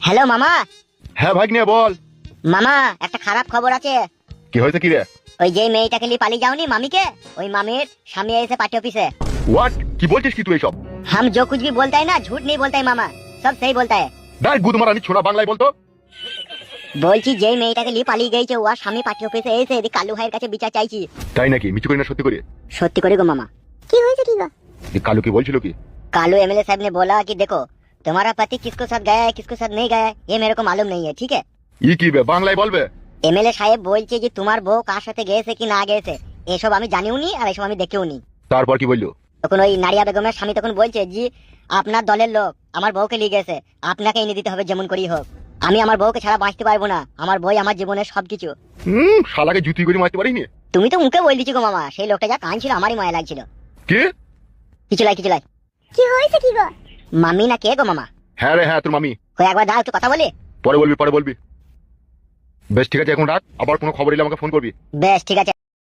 Hello মামা। হ্যাঁ ভাগ্নে বল। মামা একটা খারাপ খবর আছে। কি হয়েছে কি রে? ওই যে মেয়েটাকে নিয়ে পালিয়ে যাওনি মামিকে, ওই মামির স্বামী এসে পার্টি অফিসে। व्हाट কি বলছিস কি তুই এসব? हम जो कुछ भी बोलता है ना झूठ नहीं बोलता है मामा, सब सही बोलता है। দাই গুদ মারানি ছোড়া বাংলায় বলতো। বলছি যে মেয়েটাকে নিয়ে পালিয়ে গেছে ওর স্বামী পার্টি অফিসে এসে এদিকে কালু ভাইয়ের কাছে বিচার চাইছি। তাই নাকি? মিছু করি না সত্যি করে? সত্যি করে গো মামা। কি হয়েছে কি গো? ये कालू की बोलছিল কি? कालू एमएलए साहब ने बोला कि देखो तुम्हारा पति किसको साथ गया है किसको साथ नहीं गया है ये मेरे को मालूम नहीं है, ठीक है। ই কি বে বাংলায় বলবে? এমএলএ সাহেব বলছে যে তোমার বউ কার সাথে গেছে কি না গেছে এসব আমি জানিও নি আর এসব আমি দেখেও নি। তারপর কি বললো? তখন ওই নারিয়া বেগমের স্বামী তখন বলছে জি আপনার দলের লোক আমার বউকে নিয়ে গেছে, আপনাকে এনে দিতে হবে যেমন করেই হোক। আমি আমার বউকে ছাড়া বাঁচতে পারবো না, আমার বই আমার জীবনের সবকিছু। শালাকে জুতি করে মারতে পারিনি। তুমি তো মুখে বল দিচ্ছি গো মামা, সেই লোকটা যা কাঁদছিল আমারই মায়া লাগছিল। কি? কিছু লাই কিছু লাই। কি হয়েছে কি গো? মামি না কে গো মামা? হ্যাঁ রে হ্যাঁ তোর মামি। কই একবার দাও একটু কথা বলি। পরে বলবি পরে বলবি। বেশ ঠিক আছে এখন রাখ, আবার কোনো খবর এলে আমাকে ফোন করবি। বেশ ঠিক আছে।